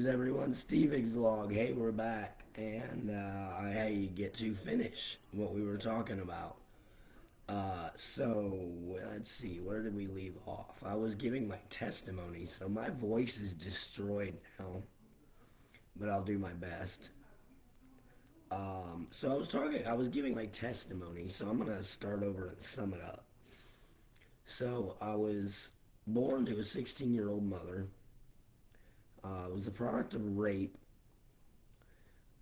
Greetings, everyone. Stevig's log. Hey, we're back, and I get to finish what we were talking about. So let's see, where did we leave off? I was giving my testimony, so my voice is destroyed now, but I'll do my best. So I was giving my testimony, so I'm gonna start over and sum it up. So I was born to a 16-year-old mother. I was the product of rape.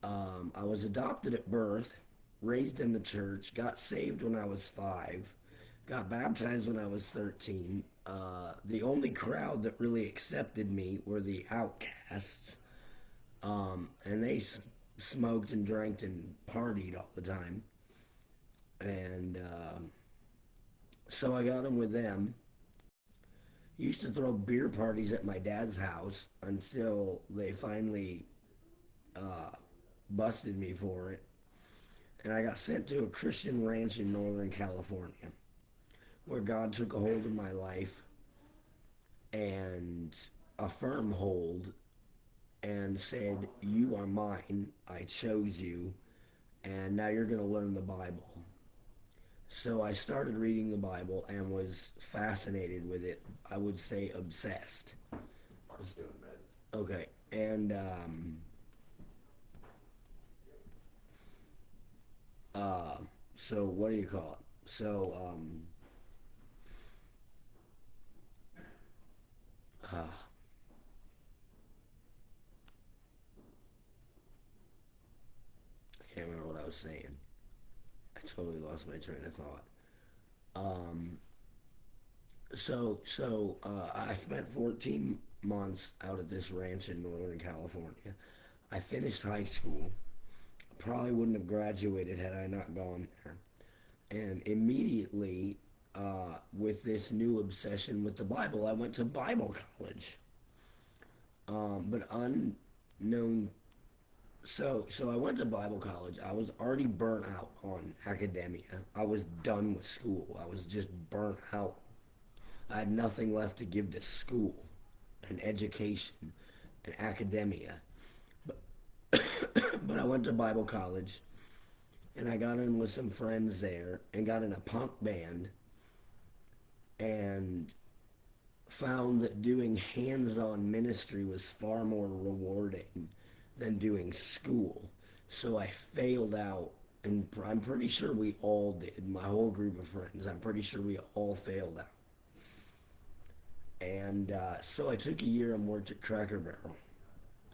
I was adopted at birth, raised in the church, got saved when I was 5, got baptized when I was 13. The only crowd that really accepted me were the outcasts, and they smoked and drank and partied all the time. And so I got in with them. Used to throw beer parties at my dad's house until they finally busted me for it. And I got sent to a Christian ranch in Northern California where God took a hold of my life and a firm hold and said, "You are mine. I chose you. And now you're going to learn the Bible." So I started reading the Bible and was fascinated with it. I would say obsessed. Okay. And so what do you call it? So uh, I can't remember what I was saying. I totally lost my train of thought. Um, I spent 14 months out at this ranch in Northern California. I finished high school. Probably wouldn't have graduated had I not gone there. And immediately, with this new obsession with the Bible, I went to Bible college. But unknown, so I went to Bible college. I was already burnt out on academia. I was done with school. I was just burnt out. I had nothing left to give to school and education and academia. But I went to Bible college and I got in with some friends there and got in a punk band and found that doing hands-on ministry was far more rewarding than doing school. So I failed out, and I'm pretty sure we all did. My whole group of friends, I'm pretty sure we all failed out. And so I took a year and worked at Cracker Barrel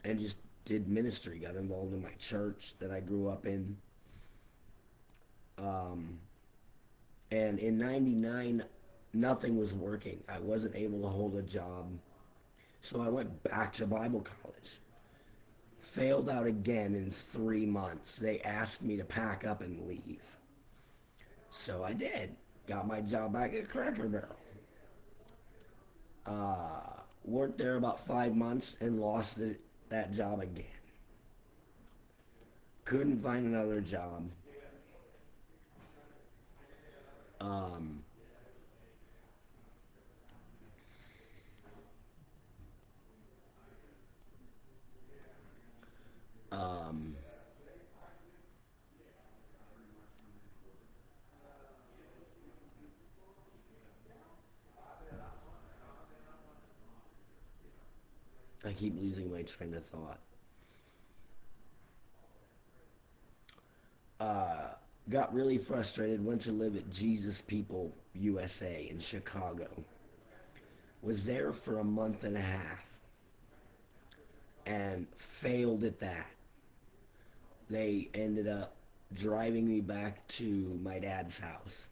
and just did ministry, got involved in my church that I grew up in. And in 99, nothing was working. I wasn't able to hold a job. So I went back to Bible college. Failed out again in 3 months. They asked me to pack up and leave. So I did. Got my job back at Cracker Barrel. Worked there about 5 months and lost that job again. Couldn't find another job. Um, um, I keep losing my train of thought. Got really frustrated, went to live at Jesus People USA in Chicago. Was there for a month and a half and failed at that. They ended up driving me back to my dad's house.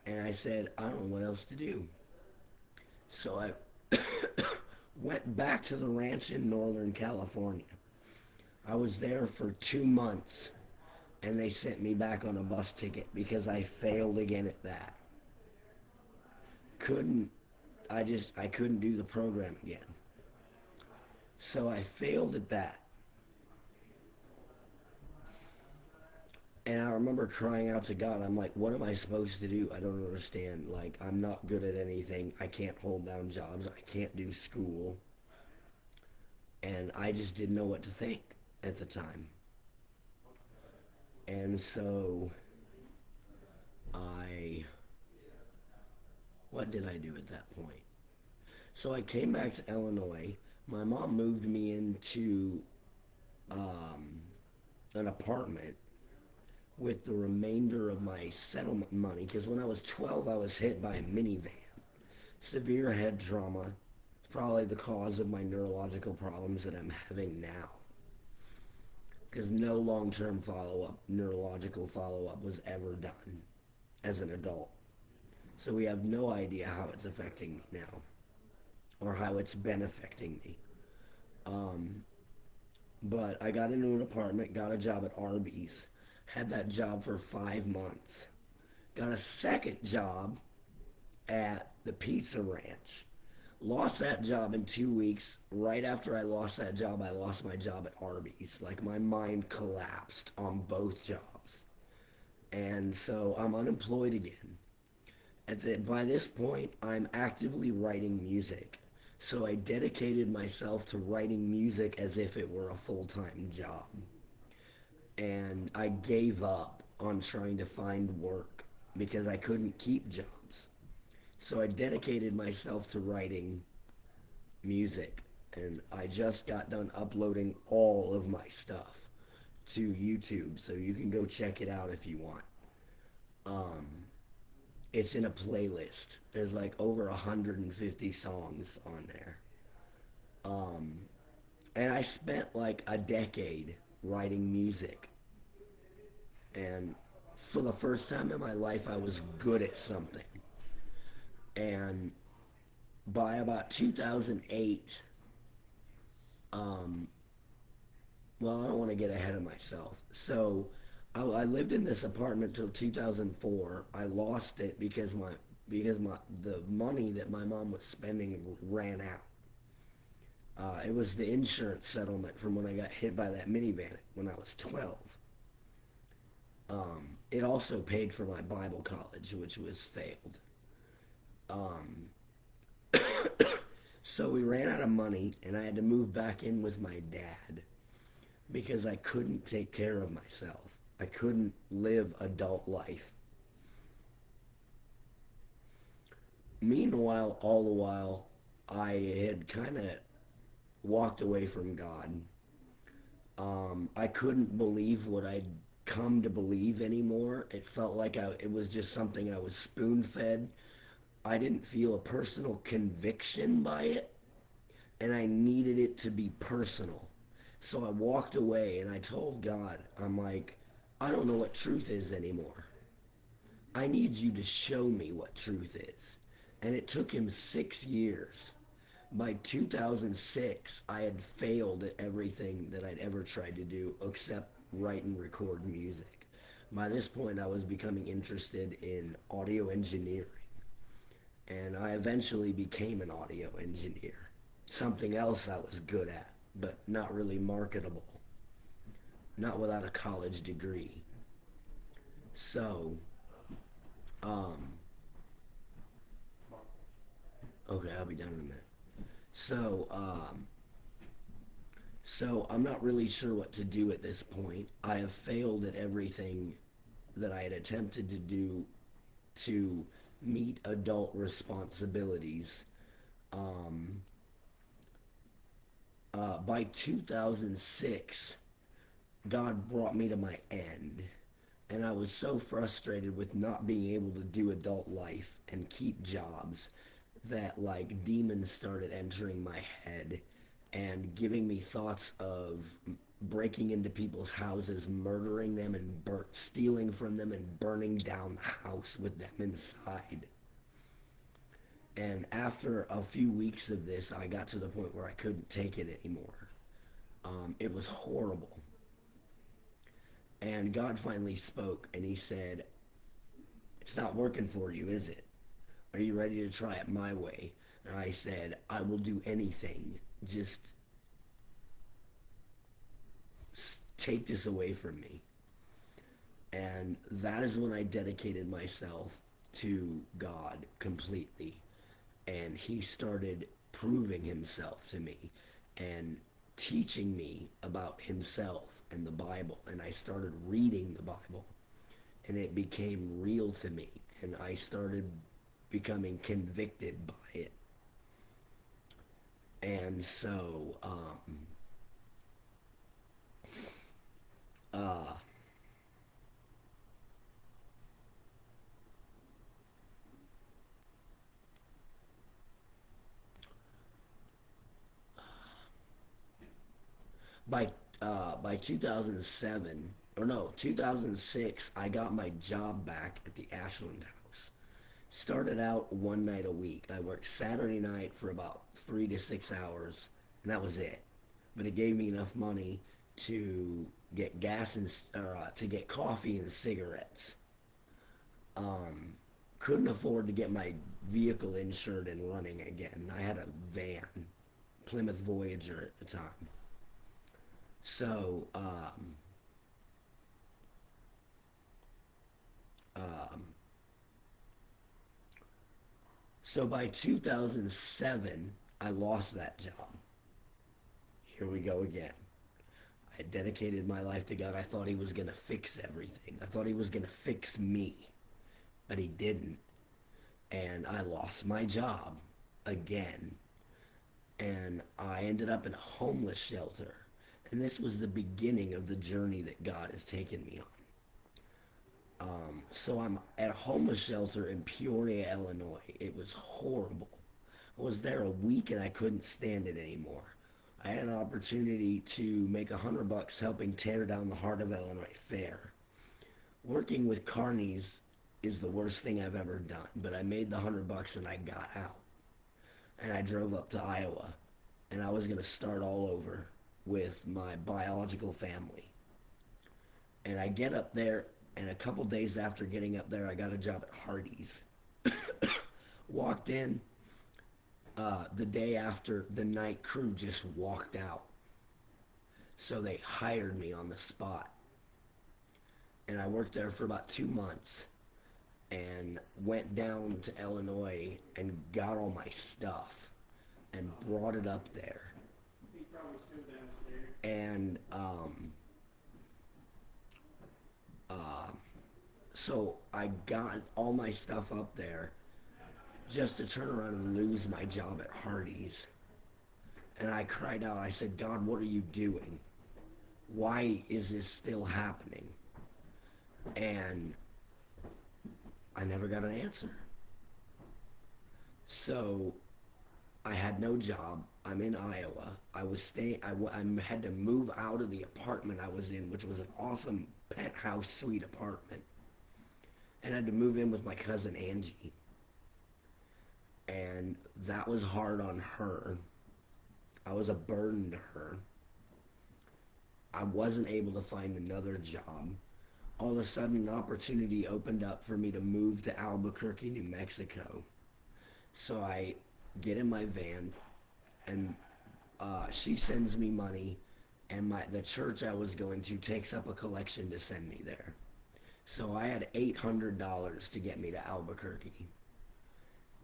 And I said, I don't know what else to do. So I went back to the ranch in Northern California. I was there for 2 months and they sent me back on a bus ticket because I failed again at that. Couldn't, I couldn't do the program again. So I failed at that. And I remember crying out to God. I'm like, what am I supposed to do? I don't understand. Like, I'm not good at anything. I can't hold down jobs. I can't do school. and I just didn't know what to think at the time. And so I, what did I do at that point? So I came back to Illinois. My mom moved me into an apartment with the remainder of my settlement money because when I was 12, I was hit by a minivan. Severe head trauma. It's probably the cause of my neurological problems that I'm having now. Because no long term follow up, neurological follow up, was ever done as an adult. So we have no idea how it's affecting me now or how it's been affecting me. But I got into an apartment, got a job at Arby's, had that job for 5 months, got a second job at the Pizza Ranch. Lost that job in 2 weeks. Right after I lost that job, I lost my job at Arby's. Like my mind collapsed on both jobs. And so I'm unemployed again. By this point, I'm actively writing music. So I dedicated myself to writing music as if it were a full-time job. And I gave up on trying to find work because I couldn't keep jobs. So I dedicated myself to writing music, and I just got done uploading all of my stuff to YouTube, so you can go check it out if you want. It's in a playlist. There's like over 150 songs on there. And I spent like a decade writing music. And for the first time in my life, I was good at something. And by about 2008, well, I don't want to get ahead of myself. So I lived in this apartment till 2004. I lost it because the money that my mom was spending ran out. It was the insurance settlement from when I got hit by that minivan when I was 12. It also paid for my Bible college, which was failed. So we ran out of money, and I had to move back in with my dad because I couldn't take care of myself. I couldn't live adult life. Meanwhile, all the while, I had kind of walked away from God. I couldn't believe what I'd come to believe anymore. It felt like it was just something I was spoon fed. I didn't feel a personal conviction by it, and I needed it to be personal. So I walked away and I told God, I'm like, I don't know what truth is anymore. I need you to show me what truth is. And it took him 6 years. By 2006, I had failed at everything that I'd ever tried to do except write and record music. By this point, I was becoming interested in audio engineering. And I eventually became an audio engineer. Something else I was good at, but not really marketable. Not without a college degree. So, okay, I'll be done in a minute. So, so I'm not really sure what to do at this point. I have failed at everything that I had attempted to do to meet adult responsibilities. By 2006, God brought me to my end. And I was so frustrated with not being able to do adult life and keep jobs that like demons started entering my head and giving me thoughts of breaking into people's houses, murdering them and stealing from them and burning down the house with them inside. And after a few weeks of this, I got to the point where I couldn't take it anymore. It was horrible. And God finally spoke and he said, it's not working for you, is it? Are you ready to try it my way? And I said, I will do anything. Just take this away from me. And that is when I dedicated myself to God completely. And he started proving himself to me. And teaching me about himself and the Bible, and I started reading the Bible, and it became real to me, and I started becoming convicted by it. And so, uh, by by 2007, or no, 2006, I got my job back at the Ashland House. Started out one night a week. I worked Saturday night for about 3 to 6 hours, and that was it. But it gave me enough money to get gas and to get coffee and cigarettes. Couldn't afford to get my vehicle insured and running again. I had a van, Plymouth Voyager at the time. So, so by 2007, I lost that job. Here we go again. I dedicated my life to God. I thought he was going to fix everything. I thought he was going to fix me, but he didn't. And I lost my job again. And I ended up in a homeless shelter. And this was the beginning of the journey that God has taken me on. So I'm at a homeless shelter in Peoria, Illinois. It was horrible. I was there a week and I couldn't stand it anymore. I had an opportunity to make $100 helping tear down the Heart of Illinois Fair. Working with carnies is the worst thing I've ever done, but I made the $100 and I got out. And I drove up to Iowa, and I was going to start all over with my biological family. And I get up there, and a couple days after getting up there, I got a job at Hardee's. Walked in the day after, the night crew just walked out. So they hired me on the spot. And I worked there for about 2 months and went down to Illinois and got all my stuff and brought it up there. And so I got all my stuff up there just to turn around and lose my job at Hardee's. And I cried out, I said, God, what are you doing? Why is this still happening? And I never got an answer. So I had no job. I'm in Iowa. I was staying. I had to move out of the apartment I was in, which was an awesome penthouse suite apartment, and I had to move in with my cousin Angie. And that was hard on her. I was a burden to her. I wasn't able to find another job. All of a sudden, an opportunity opened up for me to move to Albuquerque, New Mexico. So I get in my van, and she sends me money, and the church I was going to takes up a collection to send me there. So I had $800 to get me to Albuquerque,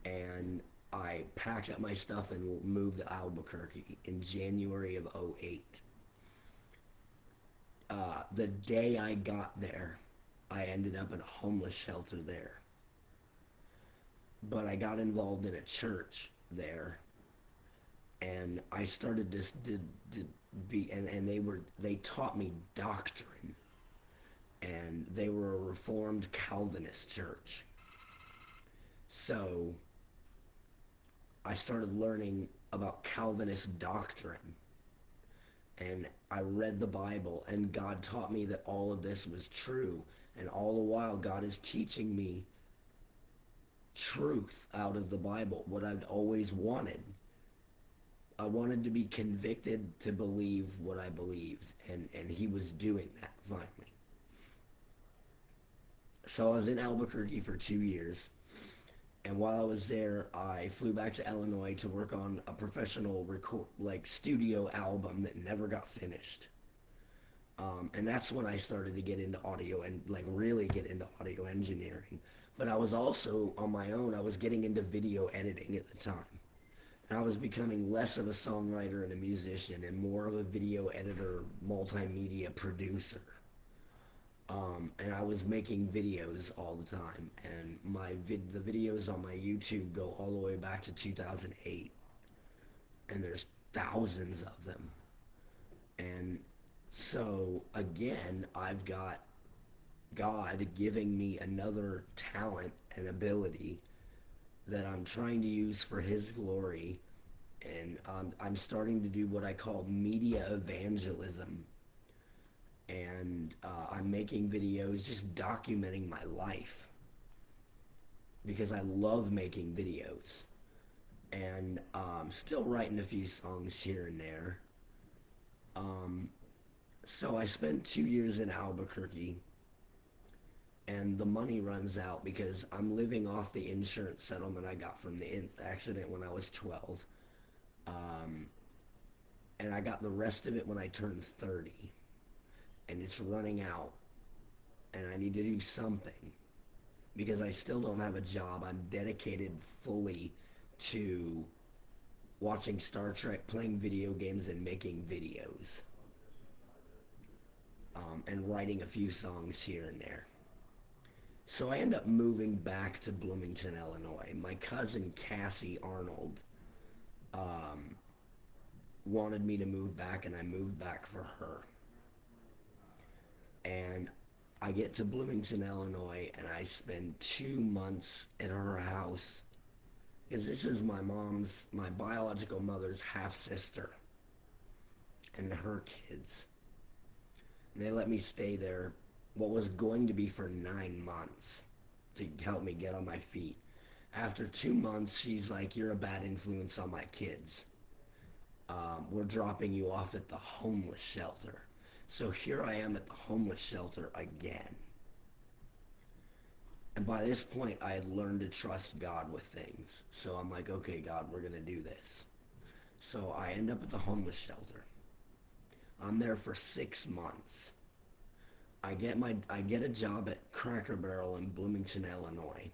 and I packed up my stuff and moved to Albuquerque in January of '08. The day I got there, I ended up in a homeless shelter there. But I got involved in a church there, and I started to be, and they taught me doctrine, and they were a Reformed Calvinist church. So I started learning about Calvinist doctrine, and I read the Bible, and God taught me that all of this was true, and all the while God is teaching me truth out of the Bible, what I'd always wanted. I wanted to be convicted to believe what I believed, and he was doing that finally. So I was in Albuquerque for 2 years, and while I was there, I flew back to Illinois to work on a professional studio album that never got finished. And that's when I started to get into audio and really get into audio engineering. But I was also on my own. I was getting into video editing at the time. And I was becoming less of a songwriter and a musician and more of a video editor, multimedia producer. And I was making videos all the time. And the videos on my YouTube go all the way back to 2008. And there's thousands of them. And so, again, I've got God giving me another talent and ability that I'm trying to use for His glory. And I'm starting to do what I call media evangelism. And I'm making videos just documenting my life because I love making videos. And still writing a few songs here and there. So I spent 2 years in Albuquerque, and the money runs out because I'm living off the insurance settlement I got from the accident when I was 12. And I got the rest of it when I turned 30. And it's running out. And I need to do something because I still don't have a job. I'm dedicated fully to watching Star Trek, playing video games, and making videos. And writing a few songs here and there. So I end up moving back to Bloomington, Illinois. My cousin Cassie Arnold wanted me to move back, and I moved back for her. And I get to Bloomington, Illinois, and I spend 2 months at her house because this is my biological mother's half-sister and her kids. And they let me stay there what was going to be for 9 months to help me get on my feet. After 2 months, she's like, "You're a bad influence on my kids. We're dropping you off at the homeless shelter." So here I am at the homeless shelter again. And by this point, I had learned to trust God with things. So I'm like, okay, God, we're going to do this. So I end up at the homeless shelter. I'm there for 6 months. I get a job at Cracker Barrel in Bloomington, Illinois.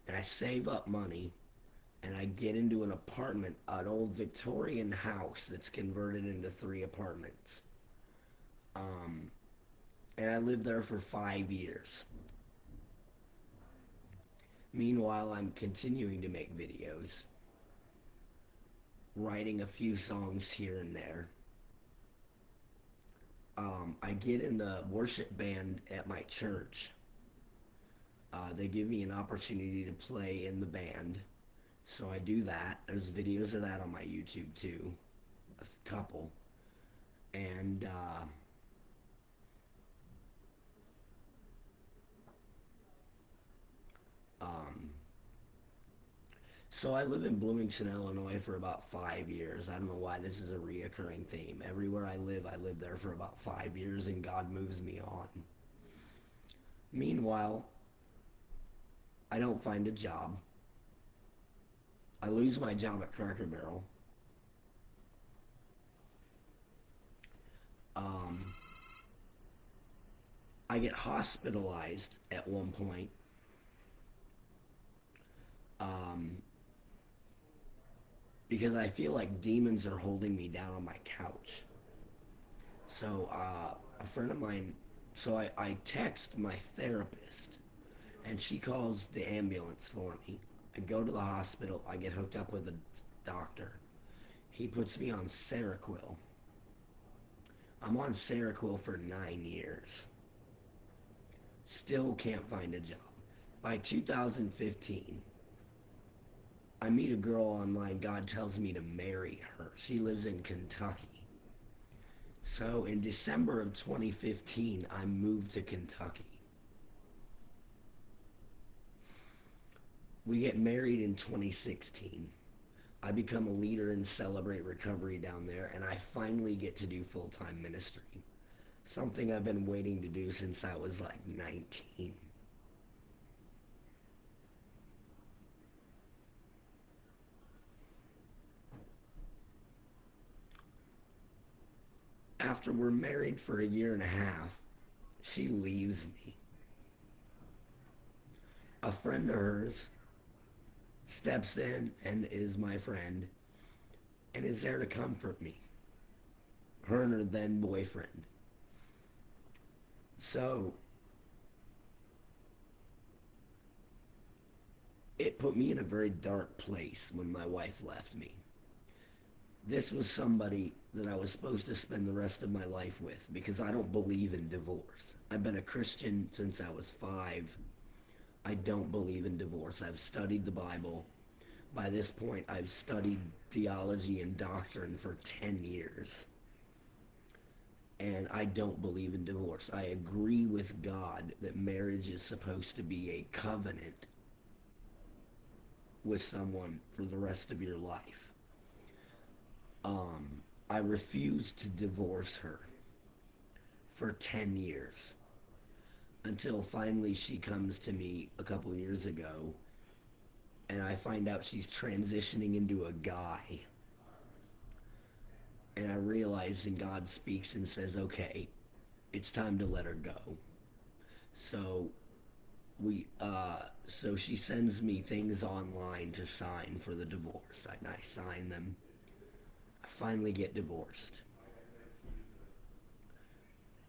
And I save up money, and I get into an apartment, an old Victorian house that's converted into 3 apartments. And I lived there for 5 years. Meanwhile, I'm continuing to make videos, writing a few songs here and there. I get in the worship band at my church. They give me an opportunity to play in the band. So I do that. There's videos of that on my YouTube too. A couple. And so I live in Bloomington, Illinois for about 5 years. I don't know why this is a reoccurring theme. Everywhere I live there for about 5 years, and God moves me on. Meanwhile, I don't find a job. I lose my job at Cracker Barrel. I get hospitalized at one point. Because I feel like demons are holding me down on my couch. So a friend of mine, so I text my therapist, and she calls the ambulance for me. I go to the hospital. I get hooked up with a doctor. He puts me on Seroquel. I'm on Seroquel for 9 years. Still can't find a job. By 2015, I meet a girl online. God tells me to marry her. She lives in Kentucky. So in December of 2015, I moved to Kentucky. We get married in 2016. I become a leader in Celebrate Recovery down there, and I finally get to do full-time ministry. Something I've been waiting to do since I was like 19. After we're married for a year and a half, she leaves me. A friend of hers steps in and is my friend and is there to comfort me, her and her then boyfriend. So it put me in a very dark place when my wife left me. This was somebody that I was supposed to spend the rest of my life with because I don't believe in divorce. I've been a Christian since I was 5. I don't believe in divorce. I've studied the Bible. By this point, I've studied theology and doctrine for 10 years. And I don't believe in divorce. I agree with God that marriage is supposed to be a covenant with someone for the rest of your life. I refused to divorce her for 10 years until finally she comes to me a couple years ago and I find out she's transitioning into a guy. And I realize and God speaks and says, okay, it's time to let her go. So so she sends me things online to sign for the divorce. And I sign them. I finally get divorced.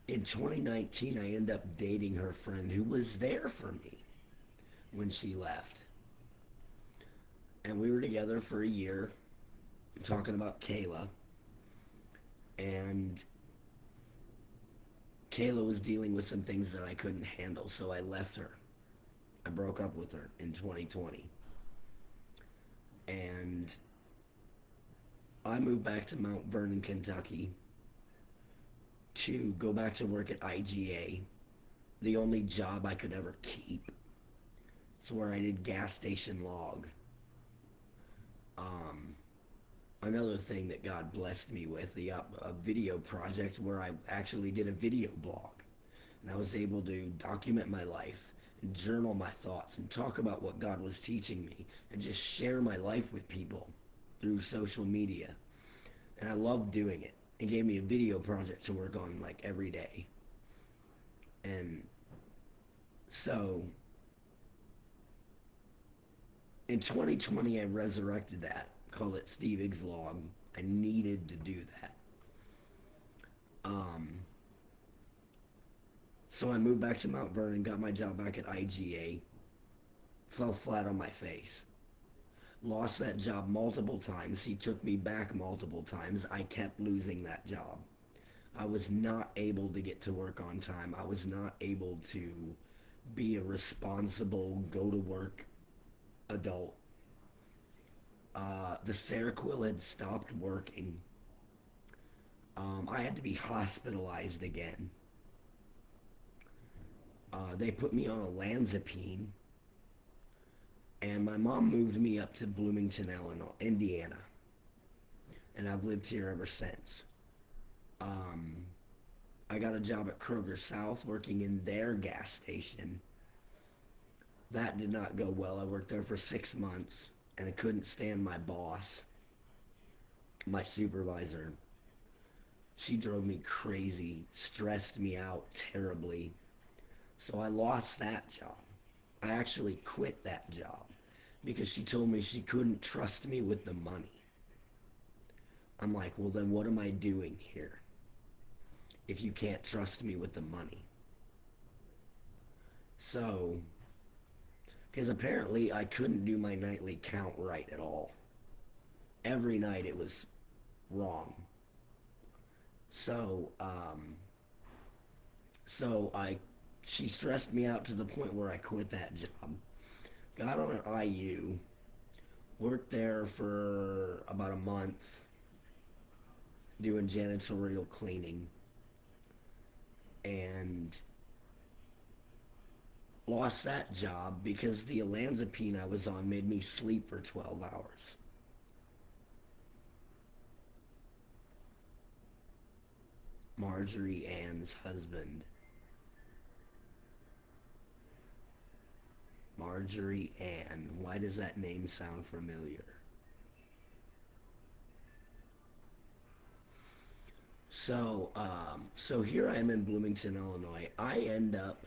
In 2019, I end up dating her friend who was there for me when she left. And we were together for a year. I'm talking about Kayla. And Kayla was dealing with some things that I couldn't handle, so I left her. I broke up with her in 2020. And I moved back to Mount Vernon, Kentucky to go back to work at IGA, the only job I could ever keep. It's where I did gas station log. Another thing that God blessed me with, a video project where I actually did a video blog. And I was able to document my life and journal my thoughts and talk about what God was teaching me and just share my life with people through social media. And I loved doing it. It gave me a video project to work on like every day. And so in 2020, I resurrected that. Called it Stevig's log. I needed to do that. So I moved back to Mount Vernon, got my job back at IGA, fell flat on my face. Lost that job multiple times. He took me back multiple times. I kept losing that job. I was not able to get to work on time. I was not able to be a responsible, go-to-work adult. The Seroquel had stopped working. I had to be hospitalized again. They put me on olanzapine, and my mom moved me up to Bloomington, Illinois, Indiana, and I've lived here ever since. I got a job at Kroger South working in their gas station. That did not go well. I worked there for 6 months, and I couldn't stand my boss, my supervisor. She drove me crazy, stressed me out terribly. So I lost that job. I actually quit that job because she told me she couldn't trust me with the money. I'm like, well, then what am I doing here if you can't trust me with the money? So, because apparently I couldn't do my nightly count right at all. Every night it was wrong. So, she stressed me out to the point where I quit that job. Got on an IU, worked there for about a month, doing janitorial cleaning, and lost that job because the olanzapine I was on made me sleep for 12 hours. Marjorie Ann's husband. Marjorie Ann. Why does that name sound familiar? So here I am in Bloomington, Illinois. I end up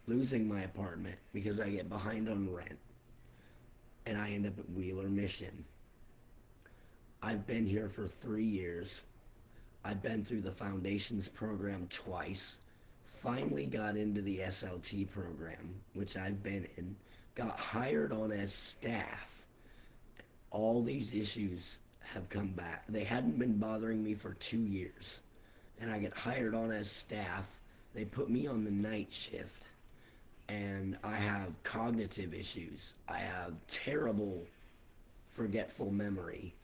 losing my apartment because I get behind on rent. and I end up at Wheeler Mission. I've been here for 3 years. I've been through the foundations program twice. Finally got into the SLT program, which I've been in. Got hired on as staff. All these issues have come back. They hadn't been bothering me for 2 years. And I get hired on as staff. They put me on the night shift. And I have cognitive issues. I have terrible forgetful memory.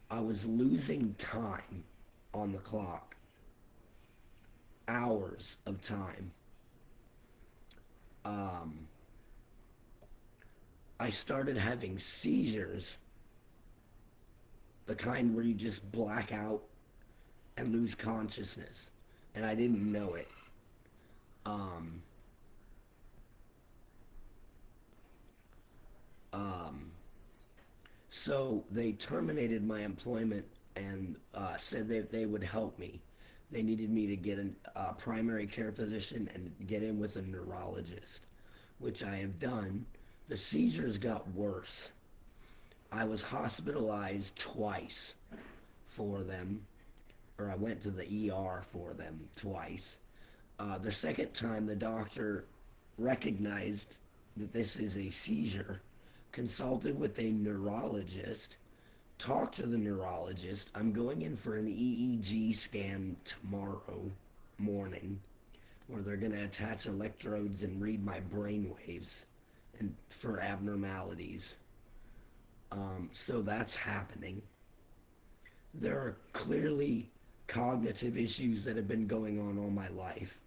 I was losing time on the clock, hours of time. I started having seizures, the kind where you just black out and lose consciousness, and I didn't know it. Um, so they terminated my employment and said that they would help me. They needed me to get a primary care physician and get in with a neurologist, which I have done. The seizures got worse. I was hospitalized twice for them, or I went to the ER for them twice. The second time, the doctor recognized that this is a seizure, consulted with a neurologist, talked to the neurologist. I'm going in for an EEG scan tomorrow morning where they're going to attach electrodes and read my brain waves and for abnormalities. So that's happening. There are clearly cognitive issues that have been going on all my life.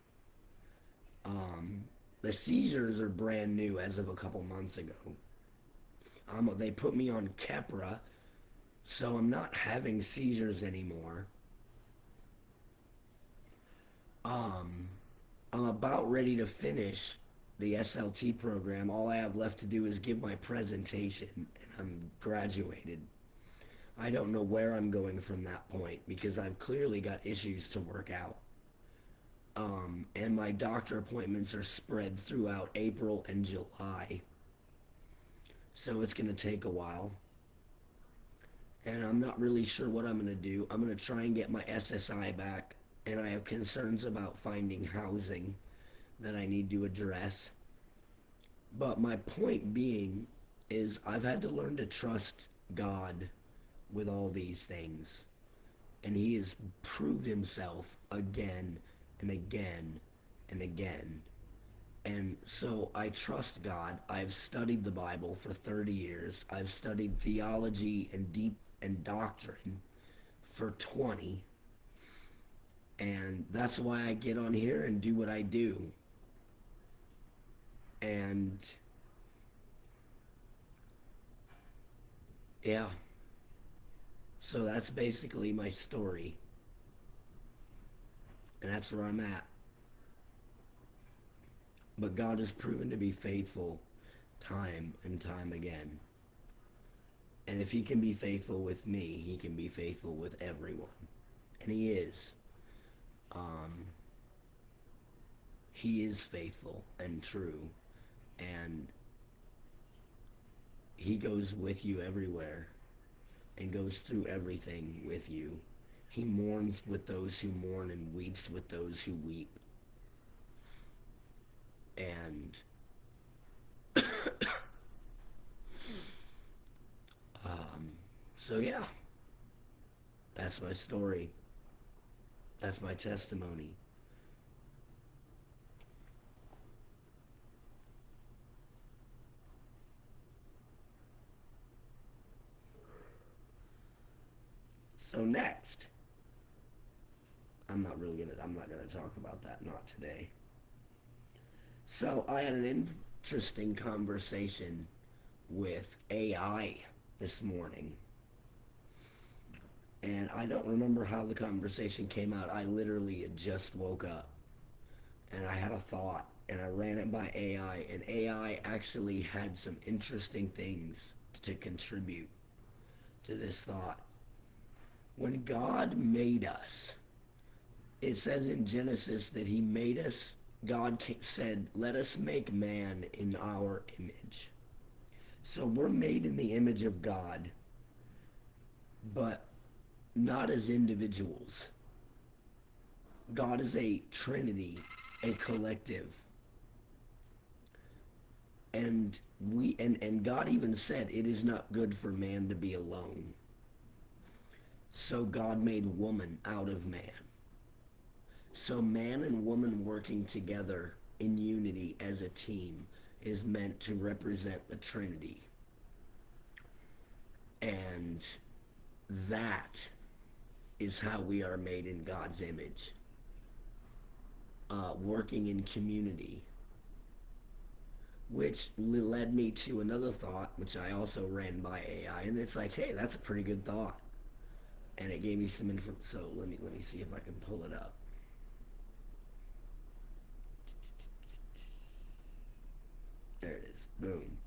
The seizures are brand new as of a couple months ago. They put me on Keppra, so I'm not having seizures anymore. I'm about ready to finish the SLT program. All I have left to do is give my presentation, and I'm graduated. I don't know where I'm going from that point because I've clearly got issues to work out. And my doctor appointments are spread throughout April and July. So it's going to take a while. And I'm not really sure what I'm going to do. I'm going to try and get my SSI back. And I have concerns about finding housing that I need to address. But my point being is I've had to learn to trust God with all these things. And he has proved himself again and again and again. And so I trust God. I've studied the Bible for 30 years. I've studied theology and doctrine for 20. And that's why I get on here and do what I do. And yeah. So that's basically my story. And that's where I'm at. But God has proven to be faithful time and time again. And if he can be faithful with me, he can be faithful with everyone. And he is. He is faithful and true. And he goes with you everywhere and goes through everything with you. He mourns with those who mourn and weeps with those who weep. And so yeah, that's my story. That's my testimony. So next, I'm not gonna talk about that, not today. So I had an interesting conversation with AI this morning. And I don't remember how the conversation came out. I literally had just woke up and I had a thought and I ran it by AI, and AI actually had some interesting things to contribute to this thought. When God made us, it says in Genesis that he made us, God said, let us make man in our image. So we're made in the image of God, but not as individuals. God is a trinity, a collective. And God even said it is not good for man to be alone. So God made woman out of man. So man and woman working together in unity as a team is meant to represent the Trinity. And that is how we are made in God's image. Working in community. Which led me to another thought, which I also ran by AI. And it's like, hey, that's a pretty good thought. And it gave me some info. So let me see if I can pull it up. There it is. Boom.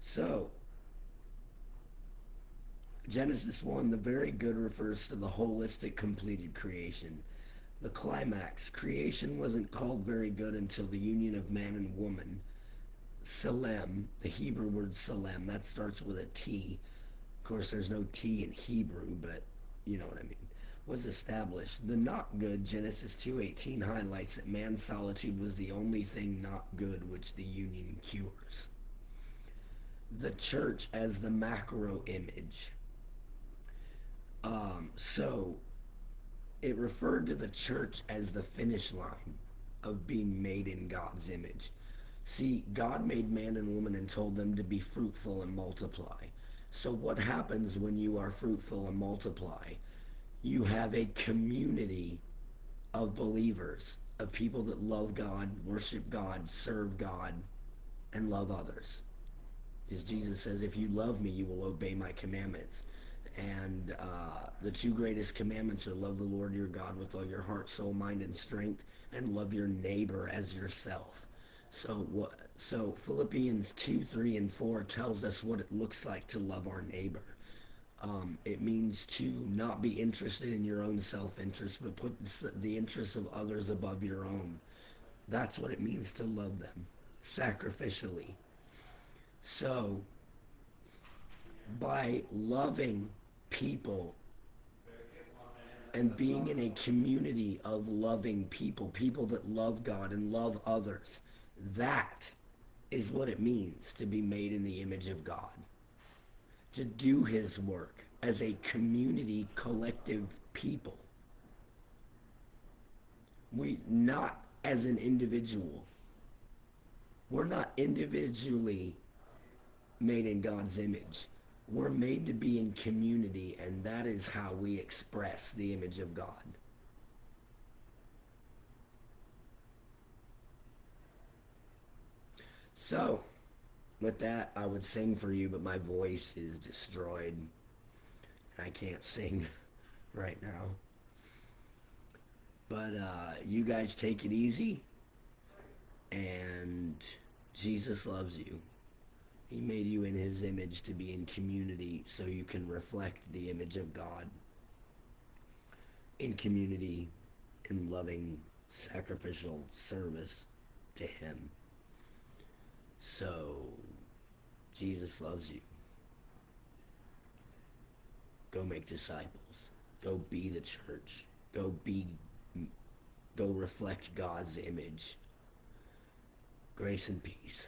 So Genesis 1, the very good refers to the holistic completed creation. The climax. Creation wasn't called very good until the union of man and woman. Salem, the Hebrew word salem, that starts with a T. Of course, there's no T in Hebrew, but you know what I mean. Was established. The not good, Genesis 2:18 highlights that man's solitude was the only thing not good which the union cures. The church as the macro image. So it referred to the church as the finish line of being made in God's image. See, God made man and woman and told them to be fruitful and multiply. So what happens when you are fruitful and multiply? You have a community of believers, of people that love God, worship God, serve God, and love others. As Jesus says, if you love me, you will obey my commandments. And the two greatest commandments are love the Lord your God with all your heart, soul, mind, and strength, and love your neighbor as yourself. So Philippians 2, 3, and 4 tells us what it looks like to love our neighbor. It means to not be interested in your own self-interest, but put the interests of others above your own. That's what it means to love them sacrificially. So by loving people and being in a community of loving people, people that love God and love others, that is what it means to be made in the image of God. To do his work as a community, collective people. We not as an individual. We're not individually made in God's image. We're made to be in community, and that is how we express the image of God. So, with that, I would sing for you, but my voice is destroyed. I can't sing right now. But you guys take it easy, and Jesus loves you. He made you in his image to be in community so you can reflect the image of God in community, in loving, sacrificial service to him. So, Jesus loves you. Go make disciples. Go be the church. Go reflect God's image. Grace and peace.